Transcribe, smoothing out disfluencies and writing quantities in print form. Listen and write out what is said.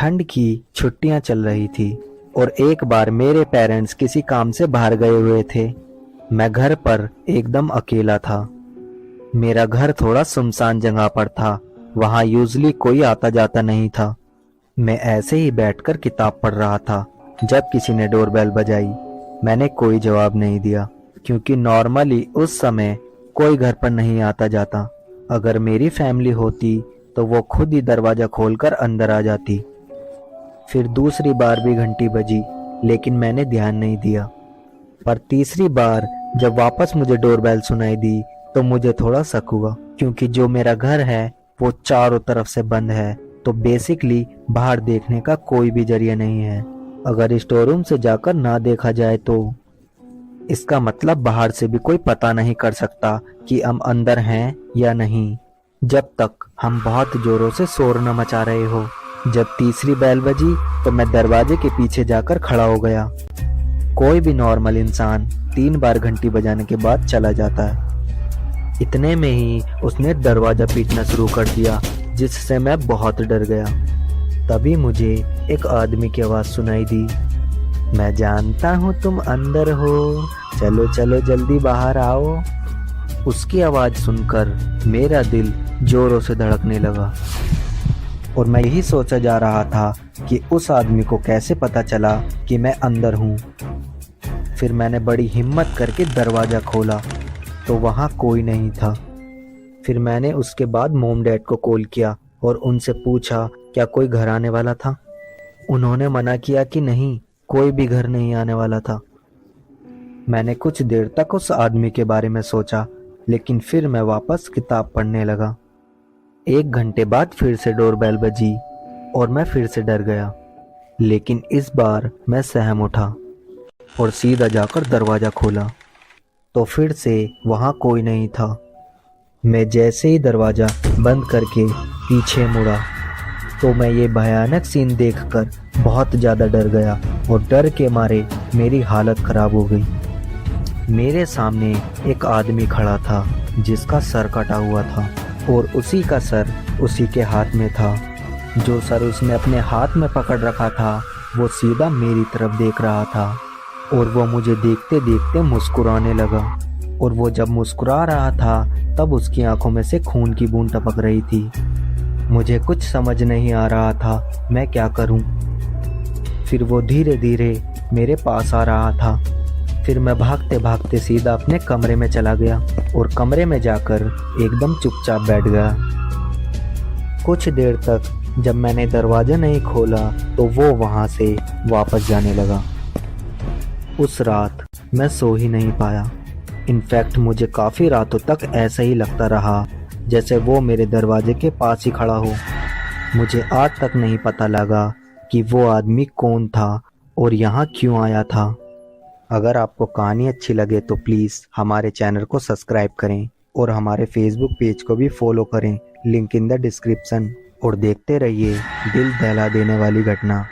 ठंड की छुट्टियां चल रही थी और एक बार मेरे पेरेंट्स किसी काम से बाहर गए हुए थे। मैं घर पर एकदम अकेला था। मेरा घर थोड़ा सुनसान जगह पर था, वहां यूजली कोई आता जाता नहीं था। मैं ऐसे ही बैठकर किताब पढ़ रहा था जब किसी ने डोरबेल बजाई। मैंने कोई जवाब नहीं दिया क्योंकि नॉर्मली उस समय कोई घर पर नहीं आता जाता। अगर मेरी फैमिली होती तो वो खुद ही दरवाजा खोलकर अंदर आ जाती। फिर दूसरी बार भी घंटी बजी, लेकिन मैंने ध्यान नहीं दिया। पर तीसरी बार जब वापस मुझे डोरबेल सुनाई दी तो मुझे थोड़ा शक हुआ, क्योंकि जो मेरा घर है वो चारों तरफ से बंद है, तो बेसिकली बाहर देखने का कोई भी जरिया नहीं है। अगर स्टोर रूम से जाकर ना देखा जाए तो इसका मतलब बाहर से भी कोई पता नहीं कर सकता कि हम अंदर हैं या नहीं, जब तक हम बहुत जोरों से शोर न मचा रहे हो। जब तीसरी बेल बजी तो मैं दरवाजे के पीछे जाकर खड़ा हो गया। कोई भी नॉर्मल इंसान 3 बार घंटी बजाने के बाद चला जाता है। इतने में ही उसने दरवाजा पीटना शुरू कर दिया, जिससे मैं बहुत डर गया। तभी मुझे एक आदमी की आवाज सुनाई दी, मैं जानता हूँ तुम अंदर हो, चलो चलो जल्दी बाहर आओ। उसकी आवाज सुनकर मेरा दिल जोरों से धड़कने लगा और मैं यही सोचा जा रहा था कि उस आदमी को कैसे पता चला कि मैं अंदर हूँ। फिर मैंने बड़ी हिम्मत करके दरवाज़ा खोला तो वहाँ कोई नहीं था। फिर मैंने उसके बाद मॉम डैड को कॉल किया और उनसे पूछा क्या कोई घर आने वाला था। उन्होंने मना किया कि नहीं, कोई भी घर नहीं आने वाला था। मैंने कुछ देर तक उस आदमी के बारे में सोचा, लेकिन फिर मैं वापस किताब पढ़ने लगा। 1 घंटे बाद फिर से डोरबेल बजी और मैं फिर से डर गया, लेकिन इस बार मैं सहम उठा और सीधा जाकर दरवाज़ा खोला तो फिर से वहाँ कोई नहीं था। मैं जैसे ही दरवाज़ा बंद करके पीछे मुड़ा तो मैं ये भयानक सीन देखकर बहुत ज़्यादा डर गया और डर के मारे मेरी हालत ख़राब हो गई। मेरे सामने एक आदमी खड़ा था जिसका सर कटा हुआ था और उसी का सर उसी के हाथ में था। जो सर उसने अपने हाथ में पकड़ रखा था वो सीधा मेरी तरफ देख रहा था और वो मुझे देखते देखते मुस्कुराने लगा। और वो जब मुस्कुरा रहा था तब उसकी आंखों में से खून की बूंद टपक रही थी। मुझे कुछ समझ नहीं आ रहा था मैं क्या करूं। फिर वो धीरे धीरे मेरे पास आ रहा था। फिर मैं भागते भागते सीधा अपने कमरे में चला गया और कमरे में जाकर एकदम चुपचाप बैठ गया। कुछ देर तक जब मैंने दरवाज़ा नहीं खोला तो वो वहाँ से वापस जाने लगा। उस रात मैं सो ही नहीं पाया। इनफैक्ट मुझे काफ़ी रातों तक ऐसा ही लगता रहा जैसे वो मेरे दरवाजे के पास ही खड़ा हो। मुझे आज तक नहीं पता लगा कि वो आदमी कौन था और यहाँ क्यों आया था। अगर आपको कहानी अच्छी लगे तो प्लीज़ हमारे चैनल को सब्सक्राइब करें और हमारे फेसबुक पेज को भी फॉलो करें, लिंक इन द डिस्क्रिप्शन। और देखते रहिए दिल दहला देने वाली घटना।